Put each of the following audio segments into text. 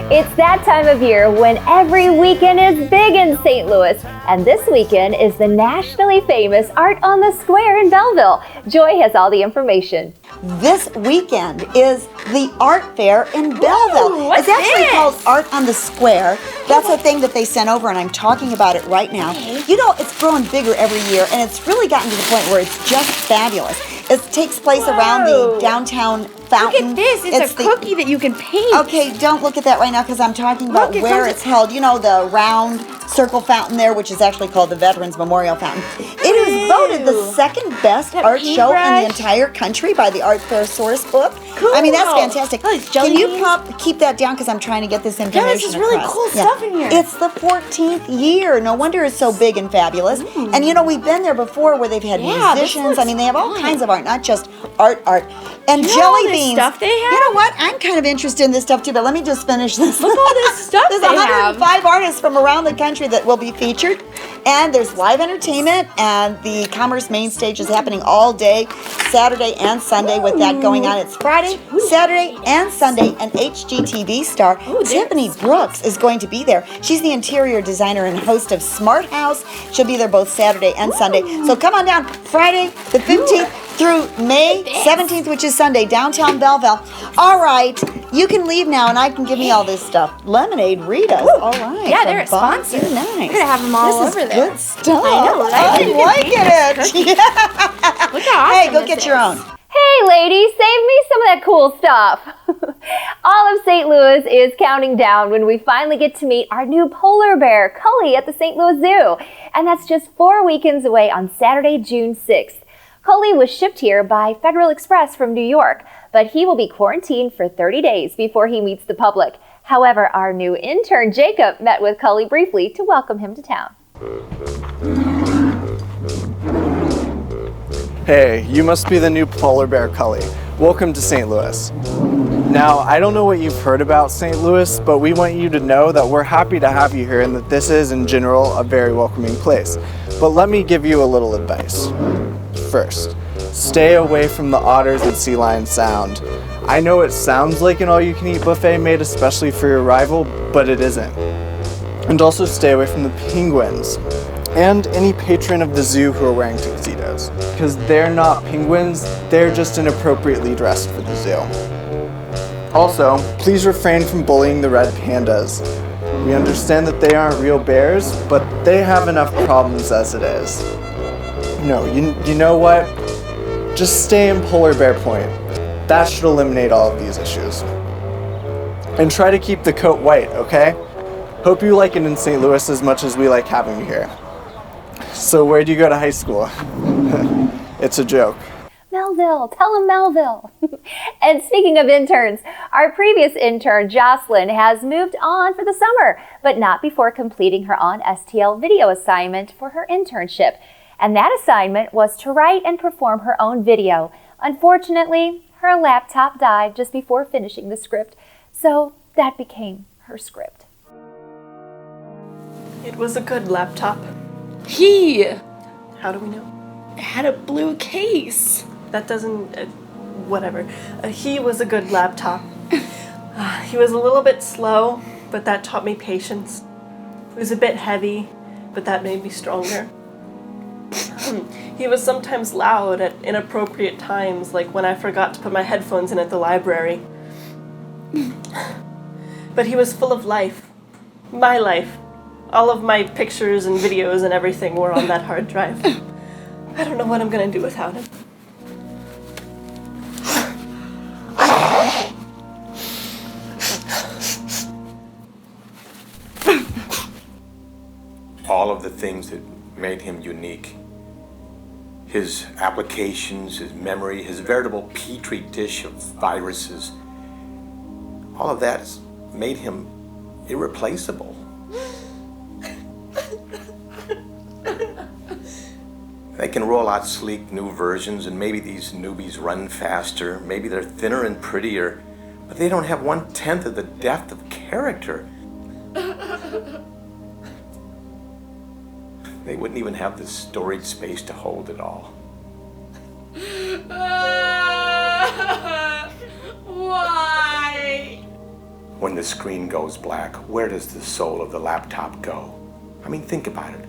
It's that time of year when every weekend is big in St. Louis, and this weekend is the nationally famous Art on the Square in Belleville. Joy has all the information. This weekend is the art fair in Belleville. What's it's actually this? called Art on the Square. That's a thing that they sent over, and I'm talking about it right now. You know, it's growing bigger every year, and it's really gotten to the point where it's just fabulous. It takes place around the downtown fountain. Look at this. It's a cookie that you can paint. Okay, don't look at that right now because I'm talking about Look, where it's held. You know, the round circle fountain there, which is actually called the Veterans Memorial Fountain. It is voted the second best art show in the entire country by the Art Fair Source book. Cool. I mean, that's fantastic. Oh, it's Can jelly you beans? keep that down because I'm trying to get this information this is really across. cool stuff in here. It's the 14th year. No wonder it's so big and fabulous. And you know, we've been there before where they've had musicians. I mean, they have all kinds of art, not just art. And You know jelly all this beans. stuff they have? You know what? I'm kind of interested in this stuff too, but let me just finish this. Look all this stuff There's they have. 105 artists from around the country that will be featured. And there's live entertainment, and the Commerce Main Stage is happening all day, Saturday and Sunday with that going on. It's Friday, Saturday, and Sunday. And HGTV star Tiffany Brooks is going to be there. She's the interior designer and host of Smart House. She'll be there both Saturday and Sunday. So come on down Friday the 15th through May 17th, which is Sunday, downtown Belleville. All right, you can leave now, and I can give me all this stuff. Lemonade, Rita. All right. Yeah, they're a from Bonds. sponsor. Nice. We're going to have them all This is over there. good stuff. I know, right? I'm liking it. Yeah. Look how awesome Hey, go this get is. your own. Hey ladies, save me some of that cool stuff. All of St. Louis is counting down when we finally get to meet our new polar bear, Cully, at the St. Louis Zoo. And that's just 4 weekends away on Saturday, June 6th. Cully was shipped here by Federal Express from New York, but he will be quarantined for 30 days before he meets the public. However, our new intern, Jacob, met with Cully briefly to welcome him to town. Hey, you must be the new polar bear Cully. Welcome to St. Louis. Now, I don't know what you've heard about St. Louis, but we want you to know that we're happy to have you here and that this is, in general, a very welcoming place. But let me give you a little advice. First, stay away from the otters and sea lion sound. I know it sounds like an all-you-can-eat buffet made especially for your arrival, but it isn't. And also stay away from the penguins and any patron of the zoo who are wearing tuxedos, because they're not penguins, they're just inappropriately dressed for the zoo. Also, please refrain from bullying the red pandas. We understand that they aren't real bears, but they have enough problems as it is. No, you know what? Just stay in Polar Bear Point. That should eliminate all of these issues. And try to keep the coat white, okay? Hope you like it in St. Louis as much as we like having you here. So where do you go to high school? It's a joke. Melville, tell him Melville. And speaking of interns, our previous intern, Jocelyn, has moved on for the summer, but not before completing her on-STL video assignment for her internship. And that assignment was to write and perform her own video. Unfortunately, her laptop died just before finishing the script, so that became her script. It was a good laptop. How do we know? It had a blue case. That doesn't... whatever. He was a good laptop. He was a little bit slow, but that taught me patience. He was a bit heavy, but that made me stronger. He was sometimes loud at inappropriate times, like when I forgot to put my headphones in at the library. But he was full of life. My life. All of my pictures and videos and everything were on that hard drive. I don't know what I'm gonna do without him. All of the things that made him unique. His applications, his memory, his veritable petri dish of viruses. All of that has made him irreplaceable. They can roll out sleek new versions, and maybe these newbies run faster, maybe they're thinner and prettier, but they don't have 1/10 of the depth of character. They wouldn't even have the storage space to hold it all. Why? When the screen goes black, where does the soul of the laptop go? I mean, think about it.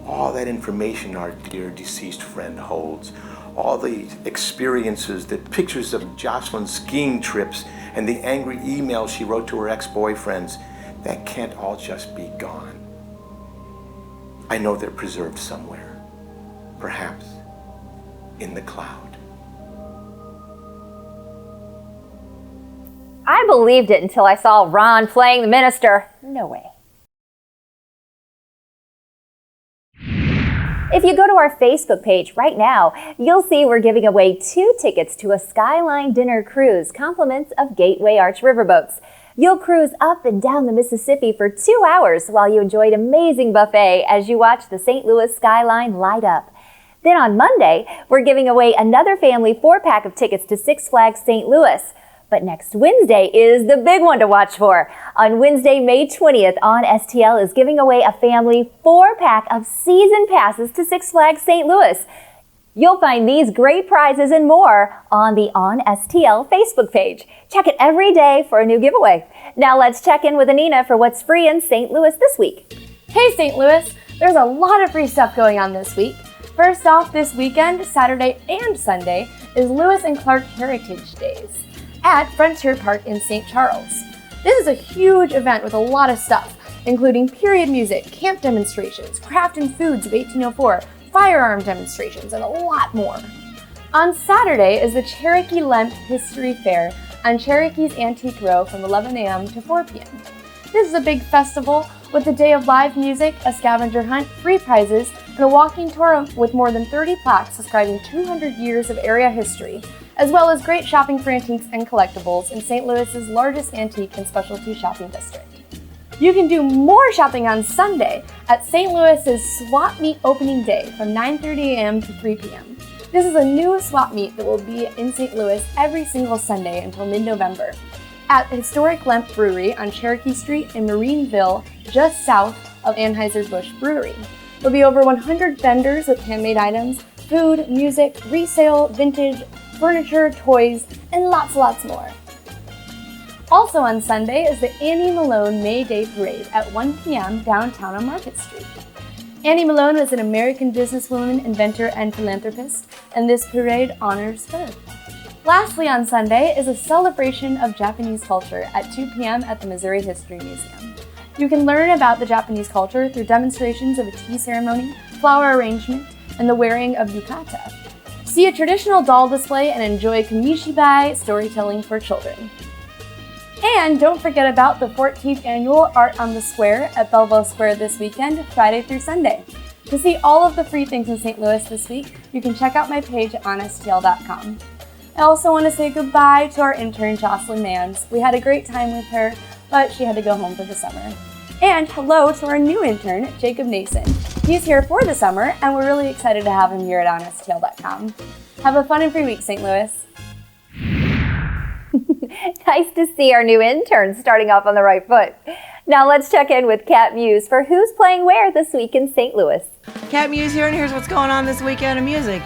All that information our dear deceased friend holds, all the experiences, the pictures of Jocelyn's skiing trips, and the angry emails she wrote to her ex-boyfriends, that can't all just be gone. I know they're preserved somewhere, perhaps in the cloud. I believed it until I saw Ron playing the minister. No way. If you go to our Facebook page right now, you'll see we're giving away 2 tickets to a Skyline dinner cruise, compliments of Gateway Arch riverboats. You'll cruise up and down the Mississippi for 2 hours while you enjoy an amazing buffet as you watch the St. Louis skyline light up. Then on Monday, we're giving away another family 4-pack of tickets to Six Flags St. Louis. But next Wednesday is the big one to watch for. On Wednesday, May 20th, On STL is giving away a family 4-pack of season passes to Six Flags St. Louis. You'll find these great prizes and more on the On STL Facebook page. Check it every day for a new giveaway. Now let's check in with Anina for what's free in St. Louis this week. Hey St. Louis, there's a lot of free stuff going on this week. First off, this weekend, Saturday and Sunday, is Lewis and Clark Heritage Days at Frontier Park in St. Charles. This is a huge event with a lot of stuff, including period music, camp demonstrations, craft and foods of 1804, firearm demonstrations, and a lot more. On Saturday is the Cherokee Lent History Fair on Cherokee's Antique Row from 11 a.m. to 4 p.m. This is a big festival with a day of live music, a scavenger hunt, free prizes, and a walking tour with more than 30 plaques describing 200 years of area history, as well as great shopping for antiques and collectibles in St. Louis's largest antique and specialty shopping district. You can do more shopping on Sunday at St. Louis's Swap Meet opening day from 9:30 a.m. to 3 p.m. This is a new swap meet that will be in St. Louis every single Sunday until mid-November at Historic Lemp Brewery on Cherokee Street in Marineville, just south of Anheuser-Busch Brewery. There'll be over 100 vendors with handmade items, food, music, resale, vintage, furniture, toys, and lots more. Also on Sunday is the Annie Malone May Day Parade at 1 p.m. downtown on Market Street. Annie Malone was an American businesswoman, inventor, and philanthropist, and this parade honors her. Lastly on Sunday is a celebration of Japanese culture at 2 p.m. at the Missouri History Museum. You can learn about the Japanese culture through demonstrations of a tea ceremony, flower arrangement, and the wearing of yukata. See a traditional doll display and enjoy kamishibai storytelling for children. And don't forget about the 14th annual Art on the Square at Belleville Square this weekend, Friday through Sunday. To see all of the free things in St. Louis this week, you can check out my page at onstl.com. I also want to say goodbye to our intern, Jocelyn Mans. We had a great time with her, but she had to go home for the summer. And hello to our new intern, Jacob Nason. He's here for the summer, and we're really excited to have him here at onstl.com. Have a fun and free week, St. Louis. Nice to see our new interns starting off on the right foot. Now let's check in with Kat Muse for who's playing where this week in St. Louis. Kat Muse here, and here's what's going on this weekend in music.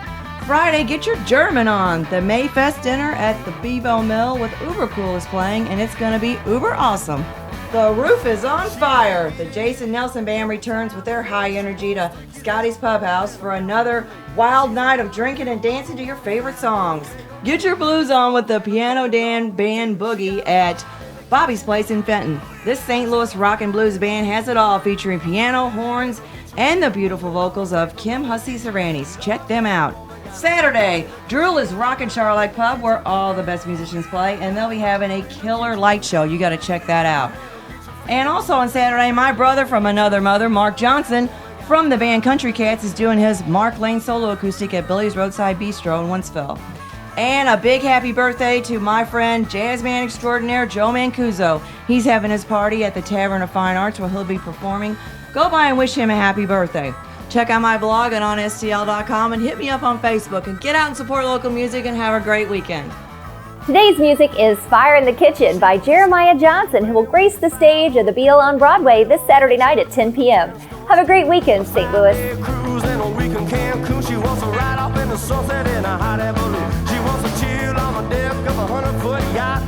Friday, get your German on. The Mayfest dinner at the Bevo Mill with Ubercool is playing, and it's going to be uber awesome. The roof is on fire. The Jason Nelson Band returns with their high energy to Scotty's Pub House for another wild night of drinking and dancing to your favorite songs. Get your blues on with the Piano Dan Band Boogie at Bobby's Place in Fenton. This St. Louis rock and blues band has it all, featuring piano, horns, and the beautiful vocals of Kim Hussey Cervantes. Check them out. Saturday, Drool is rockin' Charlotte Pub, where all the best musicians play, and they'll be having a killer light show. You got to check that out. And also on Saturday, my brother from another mother, Mark Johnson, from the band Country Cats, is doing his Mark Lane solo acoustic at Billy's Roadside Bistro in Wentzville. And a big happy birthday to my friend, jazzman extraordinaire Joe Mancuso. He's having his party at the Tavern of Fine Arts where he'll be performing. Go by and wish him a happy birthday. Check out my blog at onstl.com and hit me up on Facebook, and get out and support local music and have a great weekend. Today's music is Fire in the Kitchen by Jeremiah Johnson, who will grace the stage of the Beale on Broadway this Saturday night at 10 p.m. Have a great weekend, St. Louis. She wants to ride off in the sunset in a hot air balloon. She wants to chill on the deck of a 100-foot yacht.